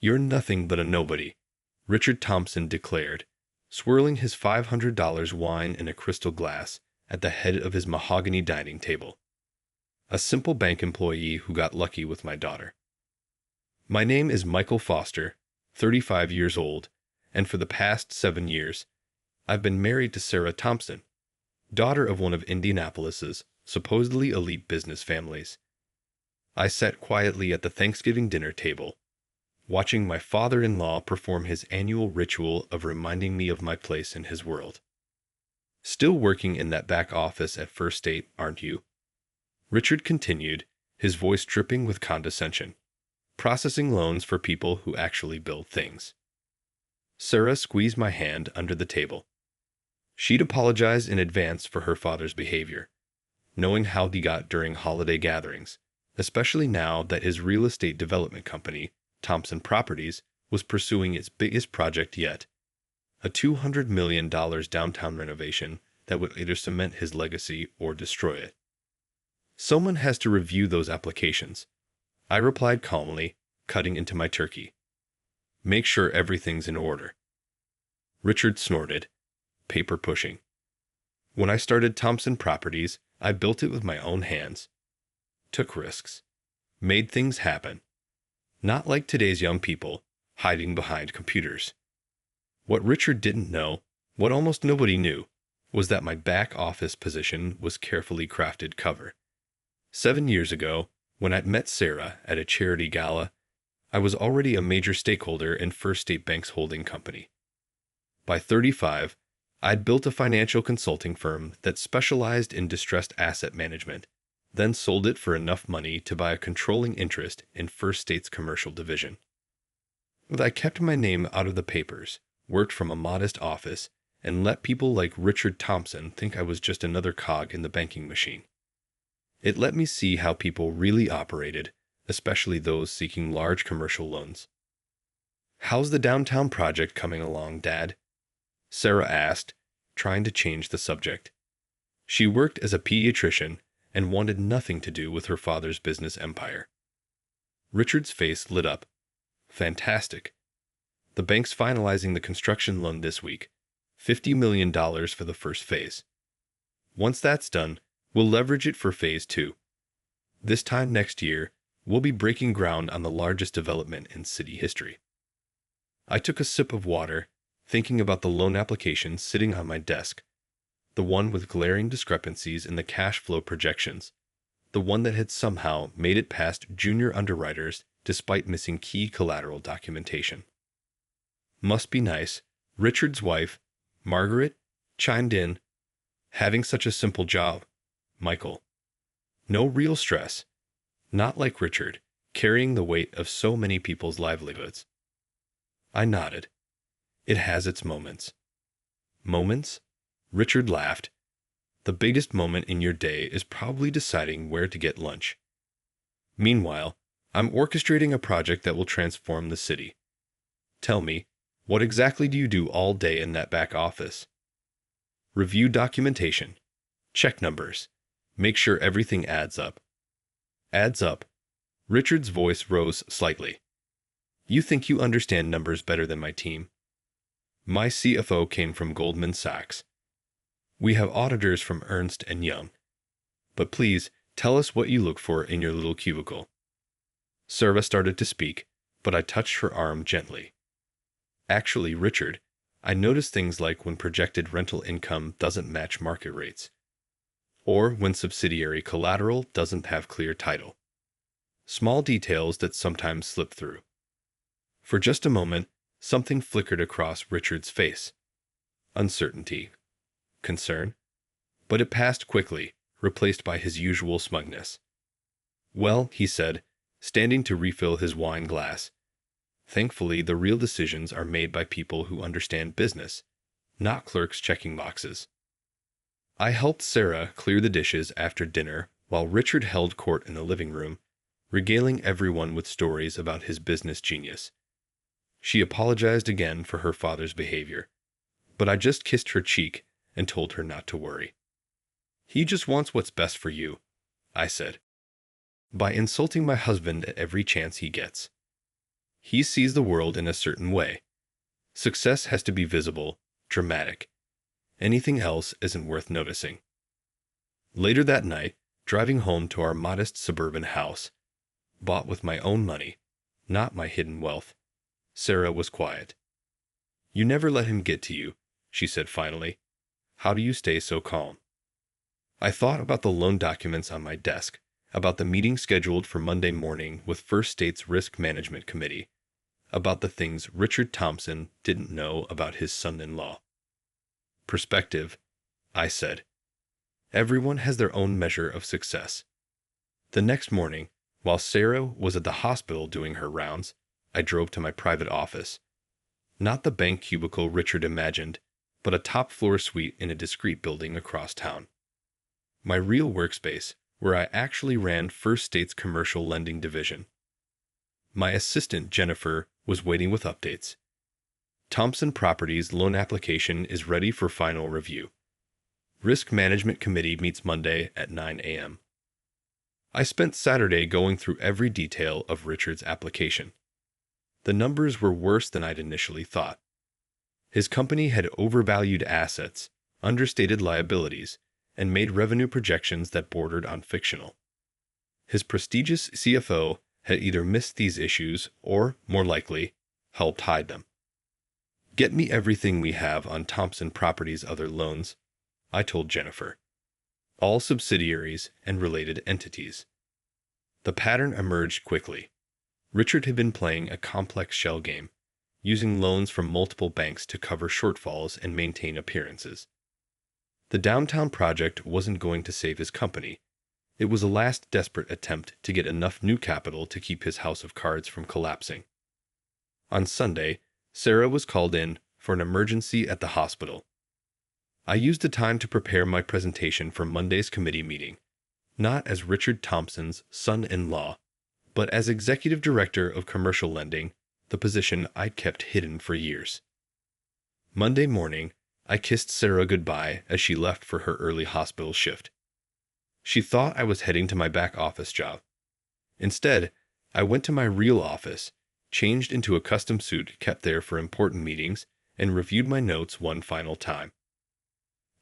You're nothing but a nobody, Richard Thompson declared, swirling his $500 wine in a crystal glass at the head of his mahogany dining table. A simple bank employee who got lucky with my daughter. My name is Michael Foster, 35 years old, and for the past 7 years, I've been married to Sarah Thompson, daughter of one of Indianapolis's supposedly elite business families. I sat quietly at the Thanksgiving dinner table, watching my father-in-law perform his annual ritual of reminding me of my place in his world. Still working in that back office at First State, aren't you? Richard continued, his voice dripping with condescension. Processing loans for people who actually build things. Sarah squeezed my hand under the table. She'd apologize in advance for her father's behavior, knowing how he got during holiday gatherings, especially now that his real estate development company, Thompson Properties, was pursuing its biggest project yet, a $200 million downtown renovation that would either cement his legacy or destroy it. Someone has to review those applications, I replied calmly, cutting into my turkey. Make sure everything's in order. Richard snorted, paper pushing. When I started Thompson Properties, I built it with my own hands. Took risks. Made things happen. Not like today's young people, hiding behind computers. What Richard didn't know, what almost nobody knew, was that my back office position was carefully crafted cover. 7 years ago, when I'd met Sarah at a charity gala, I was already a major stakeholder in First State Bank's holding company. By 35, I'd built a financial consulting firm that specialized in distressed asset management, then sold it for enough money to buy a controlling interest in First State's commercial division. But I kept my name out of the papers, worked from a modest office, and let people like Richard Thompson think I was just another cog in the banking machine. It let me see how people really operated, especially those seeking large commercial loans. "How's the downtown project coming along, Dad?" Sarah asked, trying to change the subject. She worked as a pediatrician and wanted nothing to do with her father's business empire. Richard's face lit up. Fantastic. The bank's finalizing the construction loan this week, $50 million for the first phase. Once that's done, we'll leverage it for phase 2. This time next year, we'll be breaking ground on the largest development in city history. I took a sip of water, thinking about the loan application sitting on my desk, the one with glaring discrepancies in the cash flow projections, the one that had somehow made it past junior underwriters despite missing key collateral documentation. Must be nice, Richard's wife, Margaret, chimed in, having such a simple job, Michael. No real stress. Not like Richard, carrying the weight of so many people's livelihoods. I nodded. It has its moments. Moments? Richard laughed. The biggest moment in your day is probably deciding where to get lunch. Meanwhile, I'm orchestrating a project that will transform the city. Tell me, what exactly do you do all day in that back office? Review documentation. Check numbers. Make sure everything adds up. Adds up. Richard's voice rose slightly. You think you understand numbers better than my team? My CFO came from Goldman Sachs. We have auditors from Ernst & Young. But please, tell us what you look for in your little cubicle. Sarah started to speak, but I touched her arm gently. Actually, Richard, I notice things like when projected rental income doesn't match market rates, or when subsidiary collateral doesn't have clear title. Small details that sometimes slip through. For just a moment, something flickered across Richard's face. Uncertainty. Concern. But it passed quickly, replaced by his usual smugness. Well, he said, standing to refill his wine glass. Thankfully, the real decisions are made by people who understand business, not clerks checking boxes. I helped Sarah clear the dishes after dinner while Richard held court in the living room, regaling everyone with stories about his business genius. She apologized again for her father's behavior, but I just kissed her cheek and told her not to worry. He just wants what's best for you, I said. By insulting my husband at every chance he gets. He sees the world in a certain way. Success has to be visible, dramatic. Anything else isn't worth noticing. Later that night, driving home to our modest suburban house, bought with my own money, not my hidden wealth, Sarah was quiet. "You never let him get to you," she said finally. "How do you stay so calm?" I thought about the loan documents on my desk, about the meeting scheduled for Monday morning with First State's Risk Management Committee, about the things Richard Thompson didn't know about his son-in-law. "Perspective," I said. "Everyone has their own measure of success." The next morning, while Sarah was at the hospital doing her rounds, I drove to my private office. Not the bank cubicle Richard imagined, but a top-floor suite in a discreet building across town. My real workspace, where I actually ran First State's commercial lending division. My assistant, Jennifer, was waiting with updates. "Thompson Properties loan application is ready for final review. Risk Management Committee meets Monday at 9 a.m. I spent Saturday going through every detail of Richard's application. The numbers were worse than I'd initially thought. His company had overvalued assets, understated liabilities, and made revenue projections that bordered on fictional. His prestigious CFO had either missed these issues or, more likely, helped hide them. "Get me everything we have on Thompson Properties' other loans," I told Jennifer. "All subsidiaries and related entities." The pattern emerged quickly. Richard had been playing a complex shell game, using loans from multiple banks to cover shortfalls and maintain appearances. The downtown project wasn't going to save his company. It was a last desperate attempt to get enough new capital to keep his house of cards from collapsing. On Sunday, Sarah was called in for an emergency at the hospital. I used the time to prepare my presentation for Monday's committee meeting, not as Richard Thompson's son-in-law, but as executive director of commercial lending, the position I'd kept hidden for years. Monday morning, I kissed Sarah goodbye as she left for her early hospital shift. She thought I was heading to my back office job. Instead, I went to my real office, changed into a custom suit kept there for important meetings, and reviewed my notes one final time.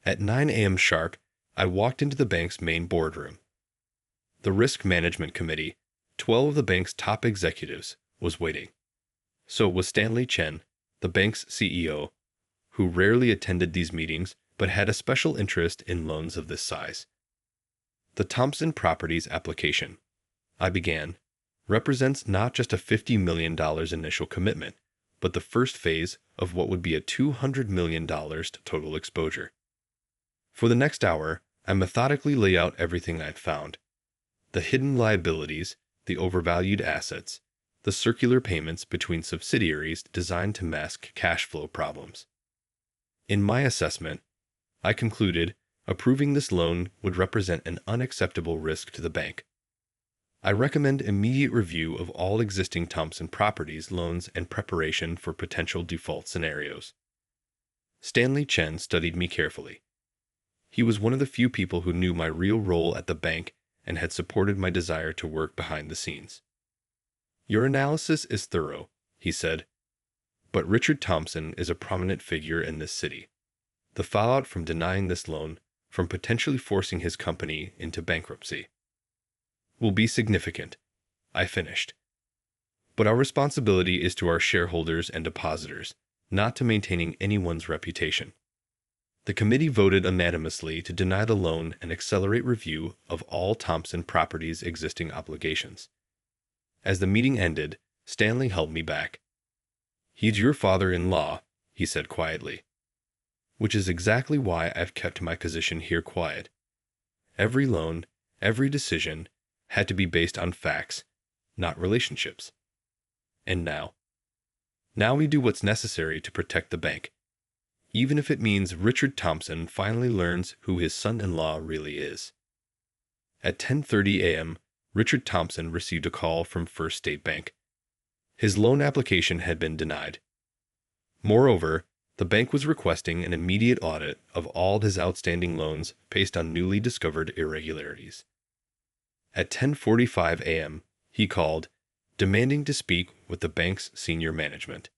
At 9 a.m. sharp, I walked into the bank's main boardroom. The Risk Management Committee, 12 of the bank's top executives, was waiting. So was Stanley Chen, the bank's CEO, who rarely attended these meetings but had a special interest in loans of this size. "The Thompson Properties application," I began, "represents not just a $50 million initial commitment, but the first phase of what would be a $200 million total exposure." For the next hour, I methodically lay out everything I'd found. The hidden liabilities, the overvalued assets, the circular payments between subsidiaries designed to mask cash flow problems. In my assessment, I concluded approving this loan would represent an unacceptable risk to the bank. I recommend immediate review of all existing Thompson Properties loans and preparation for potential default scenarios. Stanley Chen studied me carefully. He was one of the few people who knew my real role at the bank and had supported my desire to work behind the scenes. "Your analysis is thorough," he said, "but Richard Thompson is a prominent figure in this city. The fallout from denying this loan, from potentially forcing his company into bankruptcy, will be significant," I finished. "But our responsibility is to our shareholders and depositors, not to maintaining anyone's reputation." The committee voted unanimously to deny the loan and accelerate review of all Thompson Properties' existing obligations. As the meeting ended, Stanley held me back. "He's your father-in-law," he said quietly. "Which is exactly why I've kept my position here quiet. Every loan, every decision, had to be based on facts, not relationships. And now we do what's necessary to protect the bank, even if it means Richard Thompson finally learns who his son-in-law really is." At 10:30 a.m., Richard Thompson received a call from First State Bank. His loan application had been denied. Moreover, the bank was requesting an immediate audit of all his outstanding loans based on newly discovered irregularities. At 10:45 a.m., he called, demanding to speak with the bank's senior management.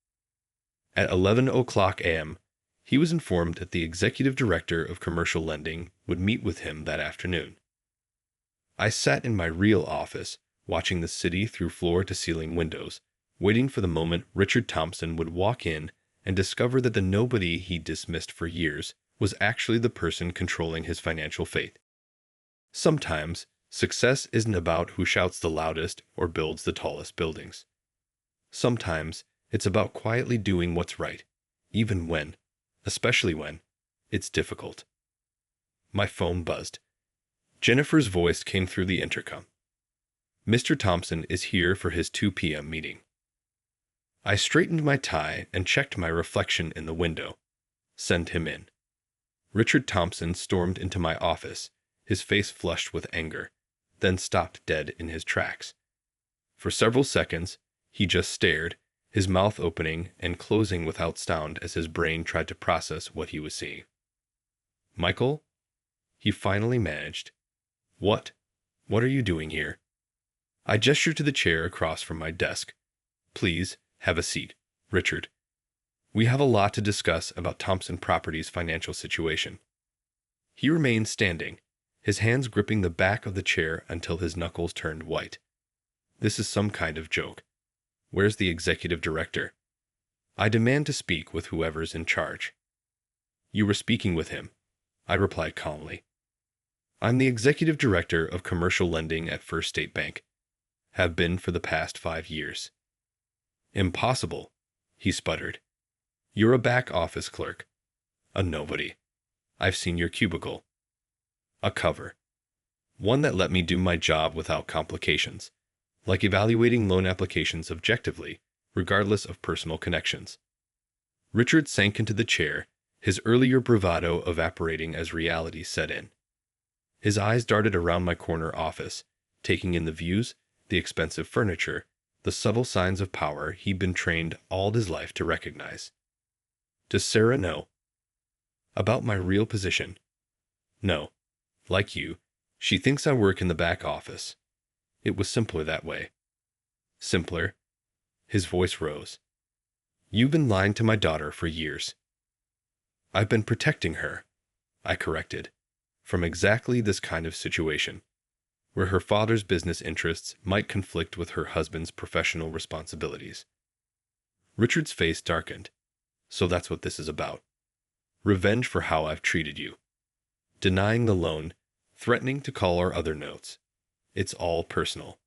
At 11 o'clock a.m., he was informed that the executive director of commercial lending would meet with him that afternoon. I sat in my real office, watching the city through floor-to-ceiling windows, waiting for the moment Richard Thompson would walk in and discover that the nobody he dismissed for years was actually the person controlling his financial fate. Sometimes, success isn't about who shouts the loudest or builds the tallest buildings. Sometimes, it's about quietly doing what's right, even when, especially when, it's difficult. My phone buzzed. Jennifer's voice came through the intercom. "Mr. Thompson is here for his 2 p.m. meeting." I straightened my tie and checked my reflection in the window. Send him in. Richard Thompson stormed into my office, his face flushed with anger, then stopped dead in his tracks. For several seconds, he just stared, his mouth opening and closing without sound as his brain tried to process what he was seeing. "Michael?" he finally managed. What are you doing here?" I gestured to the chair across from my desk. "Please, have a seat, Richard. We have a lot to discuss about Thompson Properties' financial situation." He remained standing, his hands gripping the back of the chair until his knuckles turned white. This is some kind of joke. Where's the executive director? I demand to speak with whoever's in charge. You were speaking with him, I replied calmly. I'm the executive director of commercial lending at First State Bank. Have been for the past 5 years. Impossible, he sputtered. You're a back office clerk. A nobody. I've seen your cubicle. A cover. One that let me do my job without complications, like evaluating loan applications objectively, regardless of personal connections. Richard sank into the chair, his earlier bravado evaporating as reality set in. His eyes darted around my corner office, taking in the views, the expensive furniture, the subtle signs of power he'd been trained all his life to recognize. Does Sarah know? About my real position? No. Like you, she thinks I work in the back office. It was simpler that way. Simpler? His voice rose. You've been lying to my daughter for years. I've been protecting her, I corrected, from exactly this kind of situation, where her father's business interests might conflict with her husband's professional responsibilities. Richard's face darkened. So that's what this is about. Revenge for how I've treated you. Denying the loan, threatening to call our other notes. It's all personal.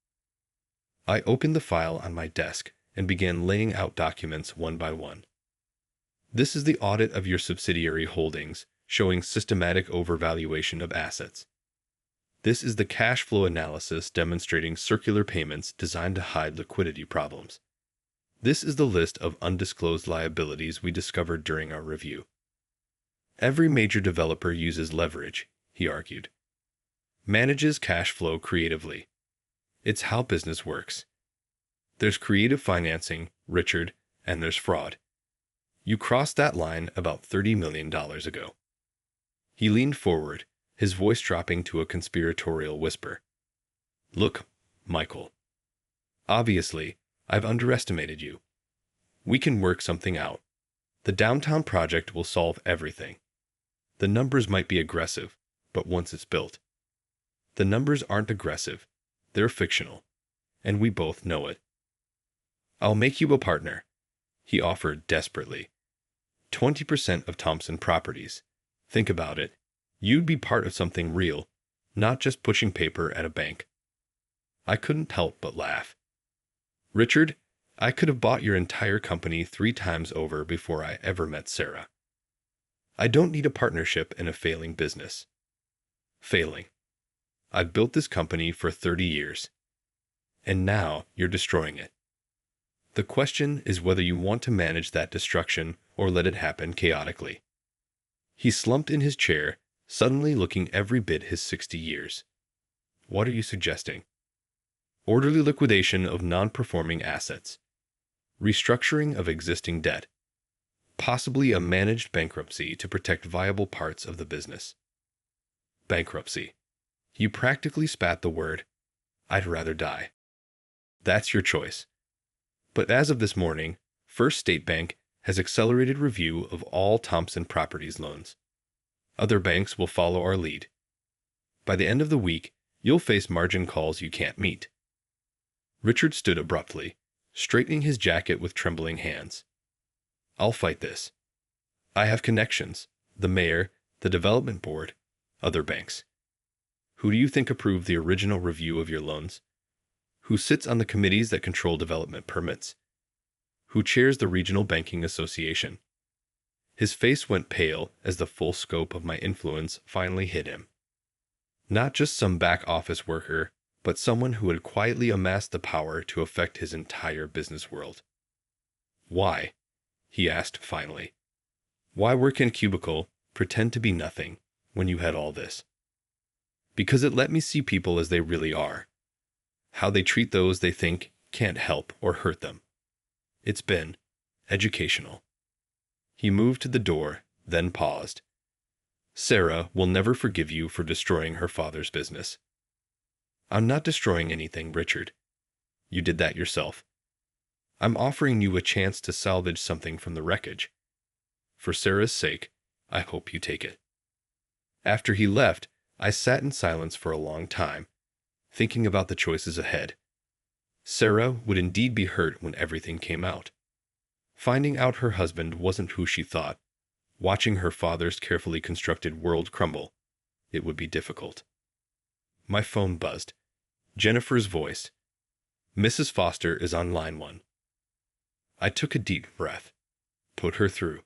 I opened the file on my desk and began laying out documents one by one. This is the audit of your subsidiary holdings, showing systematic overvaluation of assets. This is the cash flow analysis demonstrating circular payments designed to hide liquidity problems. This is the list of undisclosed liabilities we discovered during our review. Every major developer uses leverage, he argued. Manages cash flow creatively. It's how business works. There's creative financing, Richard, and there's fraud. You crossed that line about $30 million ago. He leaned forward, his voice dropping to a conspiratorial whisper. Look, Michael. Obviously, I've underestimated you. We can work something out. The downtown project will solve everything. The numbers might be aggressive, but once it's built. The numbers aren't aggressive. They're fictional. And we both know it. I'll make you a partner, he offered desperately. 20% of Thompson Properties. Think about it. You'd be part of something real, not just pushing paper at a bank. I couldn't help but laugh. Richard, I could have bought your entire company 3 times over before I ever met Sarah. I don't need a partnership in a failing business. Failing. I've built this company for 30 years. And now you're destroying it. The question is whether you want to manage that destruction or let it happen chaotically. He slumped in his chair, suddenly looking every bit his 60 years. What are you suggesting? Orderly liquidation of non-performing assets. Restructuring of existing debt. Possibly a managed bankruptcy to protect viable parts of the business. Bankruptcy. You practically spat the word. I'd rather die. That's your choice. But as of this morning, First State Bank has accelerated review of all Thompson Properties loans. Other banks will follow our lead. By the end of the week, you'll face margin calls you can't meet. Richard stood abruptly, straightening his jacket with trembling hands. I'll fight this. I have connections, the mayor, the development board, other banks. Who do you think approved the original review of your loans? Who sits on the committees that control development permits? Who chairs the Regional Banking Association? His face went pale as the full scope of my influence finally hit him. Not just some back office worker, but someone who had quietly amassed the power to affect his entire business world. Why? He asked finally. Why work in a cubicle, pretend to be nothing, when you had all this? Because it let me see people as they really are. How they treat those they think can't help or hurt them. It's been educational. He moved to the door, then paused. Sarah will never forgive you for destroying her father's business. I'm not destroying anything, Richard. You did that yourself. I'm offering you a chance to salvage something from the wreckage. For Sarah's sake, I hope you take it. After he left, I sat in silence for a long time, thinking about the choices ahead. Sarah would indeed be hurt when everything came out. Finding out her husband wasn't who she thought, watching her father's carefully constructed world crumble, it would be difficult. My phone buzzed. Jennifer's voice. Mrs. Foster is on line 1. I took a deep breath, put her through.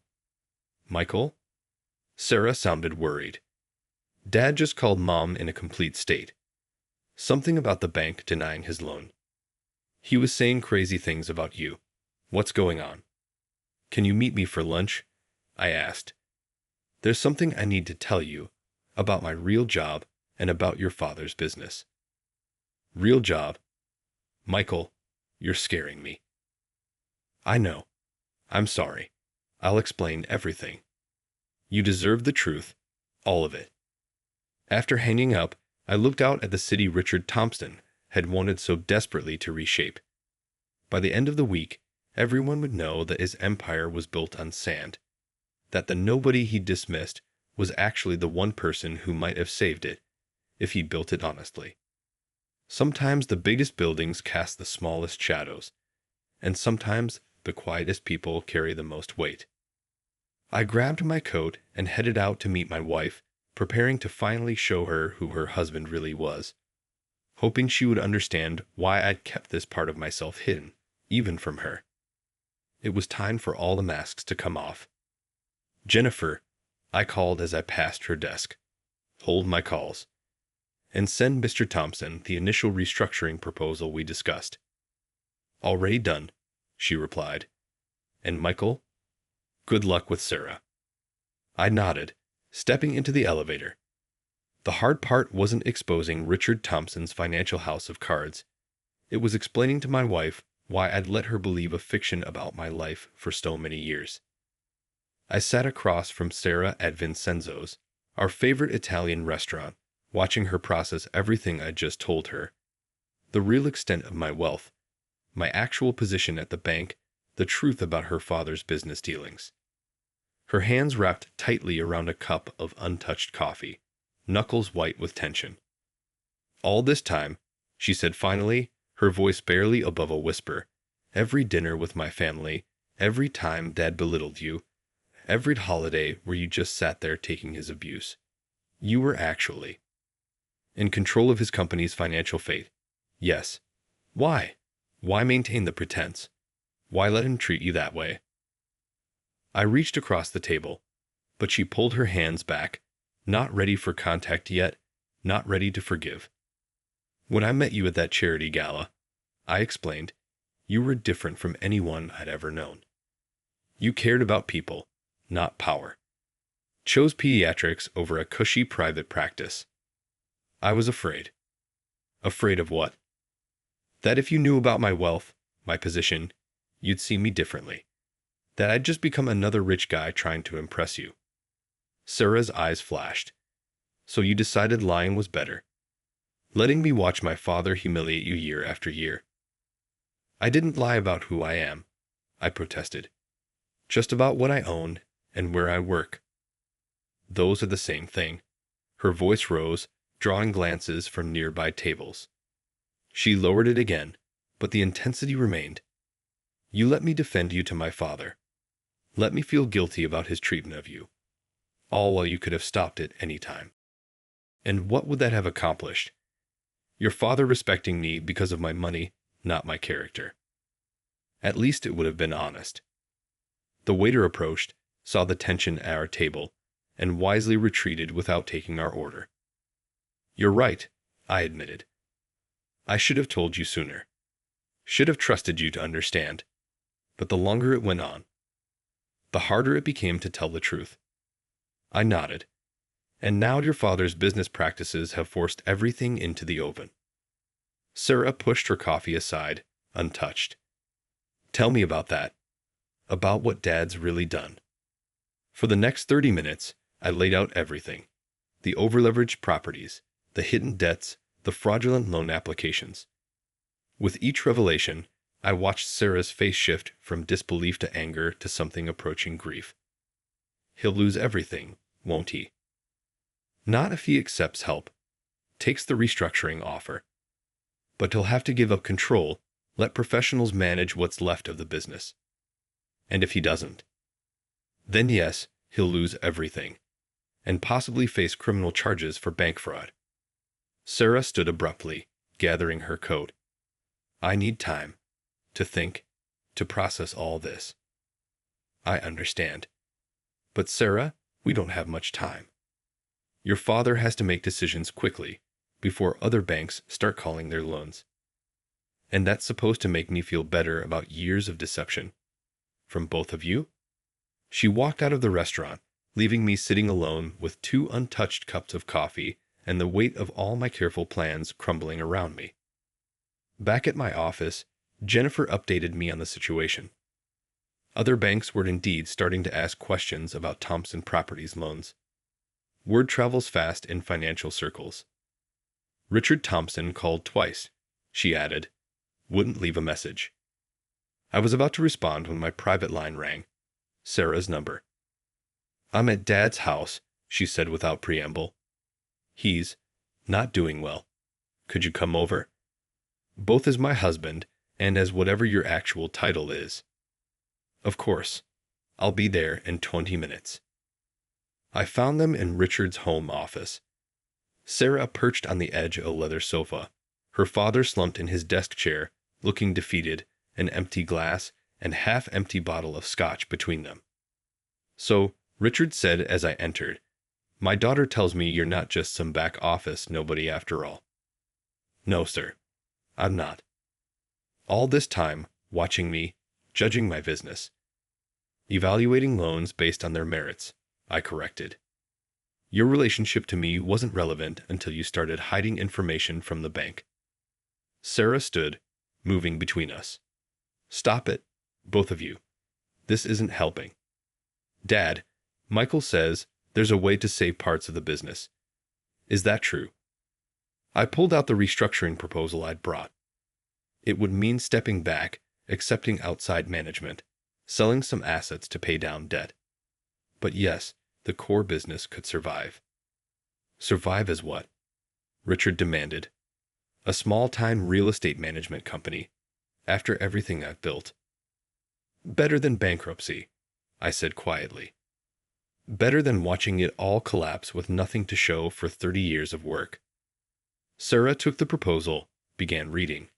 Michael? Sarah sounded worried. Dad just called Mom in a complete state. Something about the bank denying his loan. He was saying crazy things about you. What's going on? Can you meet me for lunch? I asked. There's something I need to tell you about my real job and about your father's business. Real job? Michael, you're scaring me. I know. I'm sorry. I'll explain everything. You deserve the truth, all of it. After hanging up, I looked out at the city Richard Thompson had wanted so desperately to reshape. By the end of the week, everyone would know that his empire was built on sand, that the nobody he dismissed was actually the one person who might have saved it if he built it honestly. Sometimes the biggest buildings cast the smallest shadows, and sometimes the quietest people carry the most weight. I grabbed my coat and headed out to meet my wife, preparing to finally show her who her husband really was, hoping she would understand why I'd kept this part of myself hidden, even from her. It was time for all the masks to come off. Jennifer, I called as I passed her desk. Hold my calls. And send Mr. Thompson the initial restructuring proposal we discussed. Already done, she replied. And Michael? Good luck with Sarah. I nodded, stepping into the elevator. The hard part wasn't exposing Richard Thompson's financial house of cards. It was explaining to my wife why I'd let her believe a fiction about my life for so many years. I sat across from Sarah at Vincenzo's, our favorite Italian restaurant, watching her process everything I'd just told her. The real extent of my wealth, my actual position at the bank, the truth about her father's business dealings. Her hands wrapped tightly around a cup of untouched coffee, knuckles white with tension. All this time, she said finally, her voice barely above a whisper, every dinner with my family, every time Dad belittled you, every holiday where you just sat there taking his abuse. You were actually in control of his company's financial fate. Yes. Why? Why maintain the pretense? Why let him treat you that way? I reached across the table, but she pulled her hands back, not ready for contact yet, not ready to forgive. When I met you at that charity gala, I explained, you were different from anyone I'd ever known. You cared about people, not power. Chose pediatrics over a cushy private practice. I was afraid. Afraid of what? That if you knew about my wealth, my position, you'd see me differently. That I'd just become another rich guy trying to impress you. Sarah's eyes flashed. So you decided lying was better. Letting me watch my father humiliate you year after year. I didn't lie about who I am, I protested. Just about what I own and where I work. Those are the same thing. Her voice rose, drawing glances from nearby tables. She lowered it again, but the intensity remained. You let me defend you to my father. Let me feel guilty about his treatment of you. All while you could have stopped it any time. And what would that have accomplished? Your father respecting me because of my money, not my character. At least it would have been honest. The waiter approached, saw the tension at our table, and wisely retreated without taking our order. You're right, I admitted. I should have told you sooner. Should have trusted you to understand. But the longer it went on, the harder it became to tell the truth. I nodded. And now your father's business practices have forced everything into the oven. Sarah pushed her coffee aside, untouched. Tell me about that. About what Dad's really done. For the next 30 minutes, I laid out everything. The overleveraged properties, the hidden debts, the fraudulent loan applications. With each revelation, I watched Sarah's face shift from disbelief to anger to something approaching grief. He'll lose everything, won't he? Not if he accepts help, takes the restructuring offer. But he'll have to give up control, let professionals manage what's left of the business. And if he doesn't, then yes, he'll lose everything, and possibly face criminal charges for bank fraud. Sarah stood abruptly, gathering her coat. I need time to think, to process all this. I understand. But Sarah, we don't have much time. Your father has to make decisions quickly, before other banks start calling their loans. And that's supposed to make me feel better about years of deception. From both of you? She walked out of the restaurant, leaving me sitting alone with 2 untouched cups of coffee and the weight of all my careful plans crumbling around me. Back at my office, Jennifer updated me on the situation. Other banks were indeed starting to ask questions about Thompson Properties loans. Word travels fast in financial circles. Richard Thompson called twice, she added. Wouldn't leave a message. I was about to respond when my private line rang. Sarah's number. I'm at Dad's house, she said without preamble. He's not doing well. Could you come over? Both as my husband and as whatever your actual title is. Of course. I'll be there in 20 minutes. I found them in Richard's home office. Sarah perched on the edge of a leather sofa, her father slumped in his desk chair, looking defeated, an empty glass and half-empty bottle of scotch between them. So, Richard said as I entered, my daughter tells me you're not just some back office nobody after all. No, sir. I'm not. All this time, watching me, judging my business. Evaluating loans based on their merits, I corrected. Your relationship to me wasn't relevant until you started hiding information from the bank. Sarah stood, moving between us. Stop it, both of you. This isn't helping. Dad, Michael says there's a way to save parts of the business. Is that true? I pulled out the restructuring proposal I'd brought. It would mean stepping back, accepting outside management, selling some assets to pay down debt. But yes, the core business could survive. Survive as what? Richard demanded. A small-time real estate management company, after everything I've built. Better than bankruptcy, I said quietly. Better than watching it all collapse with nothing to show for 30 years of work. Sarah took the proposal, began reading.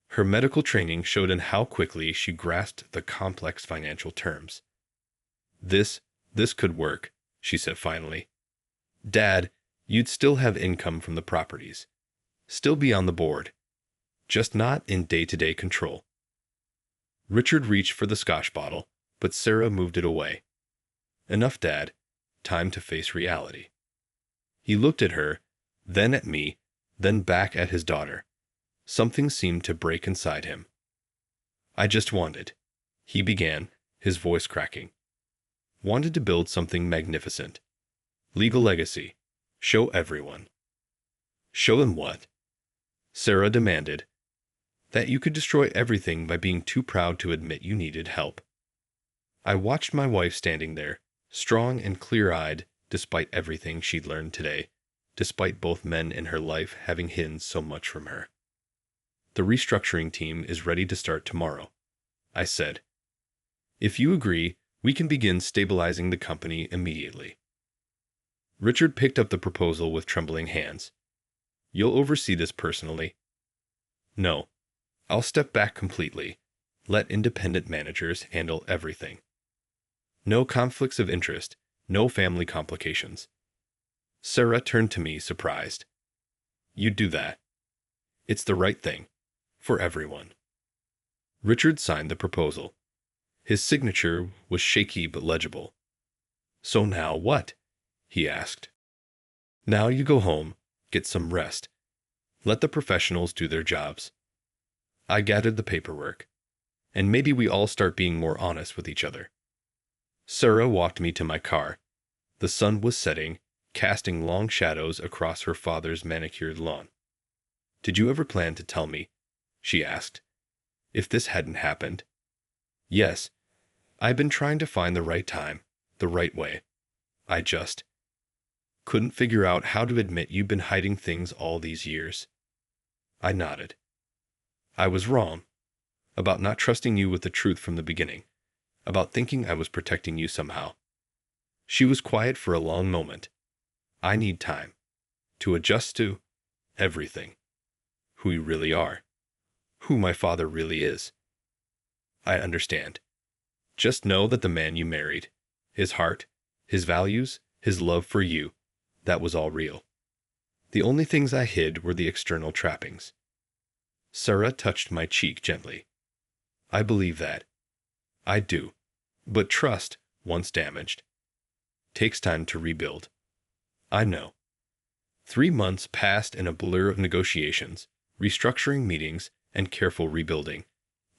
Her medical training showed in how quickly she grasped the complex financial terms. This could work, she said finally. Dad, you'd still have income from the properties. Still be on the board. Just not in day-to-day control. Richard reached for the scotch bottle, but Sarah moved it away. Enough, Dad. Time to face reality. He looked at her, then at me, then back at his daughter. Something seemed to break inside him. I just wanted, he began, his voice cracking. Wanted to build something magnificent. Legal legacy. Show everyone. Show them what? Sarah demanded. That you could destroy everything by being too proud to admit you needed help. I watched my wife standing there, strong and clear-eyed, despite everything she'd learned today, despite both men in her life having hidden so much from her. The restructuring team is ready to start tomorrow, I said. If you agree, we can begin stabilizing the company immediately. Richard picked up the proposal with trembling hands. You'll oversee this personally? No. I'll step back completely. Let independent managers handle everything. No conflicts of interest, no family complications. Sarah turned to me, surprised. You'd do that. It's the right thing. For everyone. Richard signed the proposal. His signature was shaky but legible. So now what? He asked. Now you go home, get some rest. Let the professionals do their jobs. I gathered the paperwork. And maybe we all start being more honest with each other. Sarah walked me to my car. The sun was setting, casting long shadows across her father's manicured lawn. Did you ever plan to tell me? She asked. If this hadn't happened? Yes. I've been trying to find the right time, the right way. I just couldn't figure out how to admit you've been hiding things all these years. I nodded. I was wrong. About not trusting you with the truth from the beginning. About thinking I was protecting you somehow. She was quiet for a long moment. I need time. To adjust to everything. Who you really are. Who my father really is. I understand. Just know that the man you married, his heart, his values, his love for you, that was all real. The only things I hid were the external trappings. Sarah touched my cheek gently. I believe that. I do. But trust, once damaged, takes time to rebuild. I know. 3 months passed in a blur of negotiations, restructuring meetings, and careful rebuilding,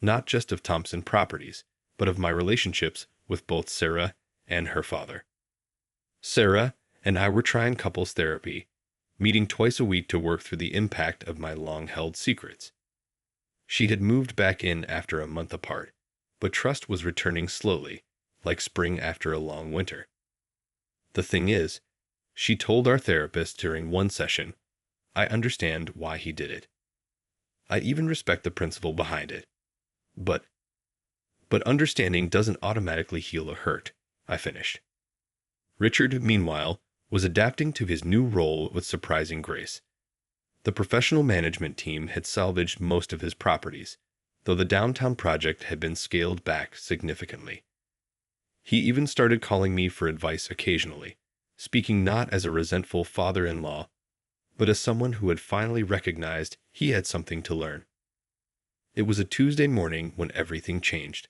not just of Thompson Properties, but of my relationships with both Sarah and her father. Sarah and I were trying couples therapy, meeting twice a week to work through the impact of my long-held secrets. She had moved back in after a month apart, but trust was returning slowly, like spring after a long winter. The thing is, she told our therapist during one session, I understand why he did it. I even respect the principle behind it. But understanding doesn't automatically heal a hurt, I finished. Richard, meanwhile, was adapting to his new role with surprising grace. The professional management team had salvaged most of his properties, though the downtown project had been scaled back significantly. He even started calling me for advice occasionally, speaking not as a resentful father-in-law, but as someone who had finally recognized he had something to learn. It was a Tuesday morning when everything changed.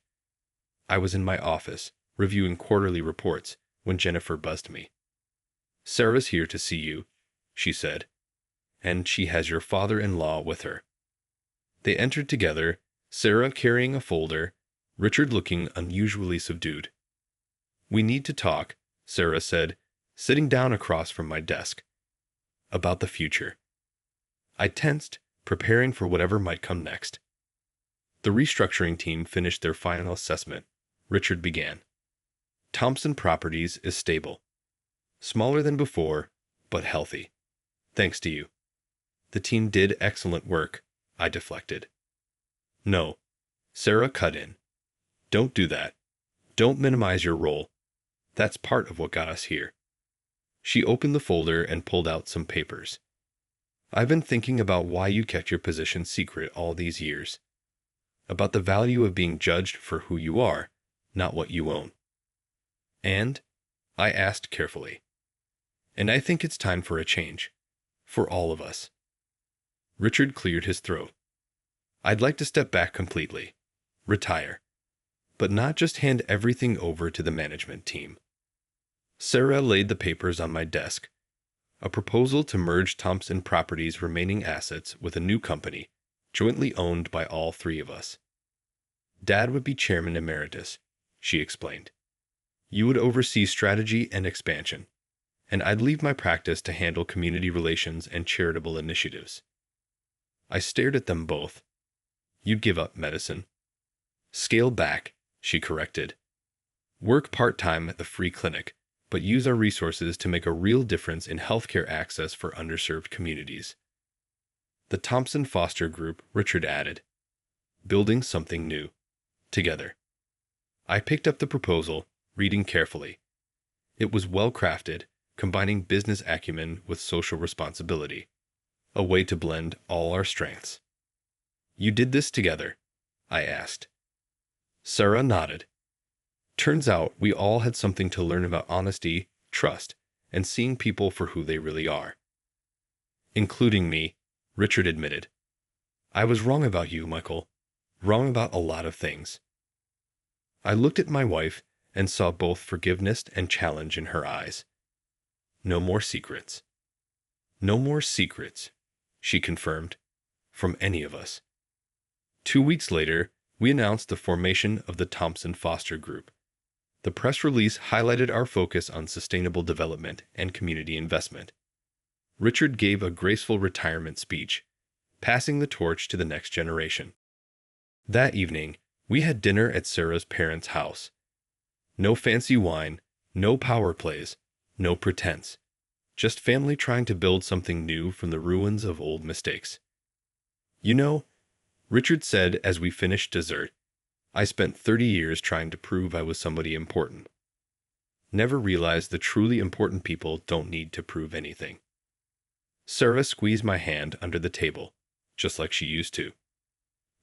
I was in my office, reviewing quarterly reports, when Jennifer buzzed me. Sarah's here to see you, she said, and she has your father-in-law with her. They entered together, Sarah carrying a folder, Richard looking unusually subdued. We need to talk, Sarah said, sitting down across from my desk. About the future. I tensed, preparing for whatever might come next. The restructuring team finished their final assessment. Richard began. Thompson Properties is stable. Smaller than before, but healthy. Thanks to you. The team did excellent work, I deflected. No. Sarah cut in. Don't do that. Don't minimize your role. That's part of what got us here. She opened the folder and pulled out some papers. I've been thinking about why you kept your position secret all these years. About the value of being judged for who you are, not what you own. And, I asked carefully, and I think it's time for a change. For all of us. Richard cleared his throat. I'd like to step back completely. Retire. But not just hand everything over to the management team. Sarah laid the papers on my desk. A proposal to merge Thompson Properties' remaining assets with a new company, jointly owned by all 3 of us. Dad would be chairman emeritus, she explained. You would oversee strategy and expansion, and I'd leave my practice to handle community relations and charitable initiatives. I stared at them both. you'd give up medicine. Scale back, she corrected. Work part-time at the free clinic, but use our resources to make a real difference in healthcare access for underserved communities. The Thompson Foster Group, Richard added. Building something new. Together. I picked up the proposal, reading carefully. It was well crafted, combining business acumen with social responsibility. A way to blend all our strengths. You did this together? I asked. Sarah nodded. Turns out we all had something to learn about honesty, trust, and seeing people for who they really are. Including me, Richard admitted. I was wrong about you, Michael. Wrong about a lot of things. I looked at my wife and saw both forgiveness and challenge in her eyes. No more secrets. No more secrets, she confirmed, from any of us. 2 weeks later, we announced the formation of the Thompson Foster Group. The press release highlighted our focus on sustainable development and community investment. Richard gave a graceful retirement speech, passing the torch to the next generation. That evening, we had dinner at Sarah's parents' house. No fancy wine, no power plays, no pretense. Just family trying to build something new from the ruins of old mistakes. You know, Richard said as we finished dessert, I spent 30 years trying to prove I was somebody important. Never realized the truly important people don't need to prove anything. Sarah squeezed my hand under the table, just like she used to.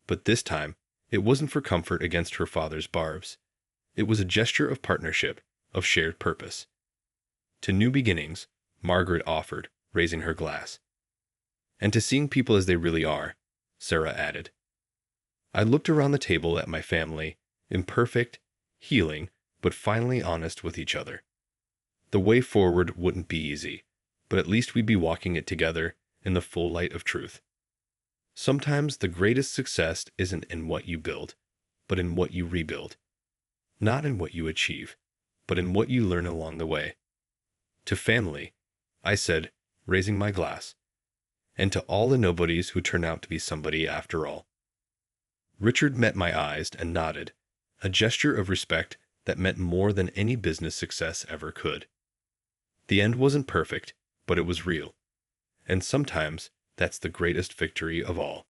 But this time, it wasn't for comfort against her father's barbs. It was a gesture of partnership, of shared purpose. To new beginnings, Margaret offered, raising her glass. And to seeing people as they really are, Sarah added. I looked around the table at my family, imperfect, healing, but finally honest with each other. The way forward wouldn't be easy, but at least we'd be walking it together in the full light of truth. Sometimes the greatest success isn't in what you build, but in what you rebuild. Not in what you achieve, but in what you learn along the way. To family, I said, raising my glass, and to all the nobodies who turn out to be somebody after all. Richard met my eyes and nodded, a gesture of respect that meant more than any business success ever could. The end wasn't perfect, but it was real. And sometimes that's the greatest victory of all.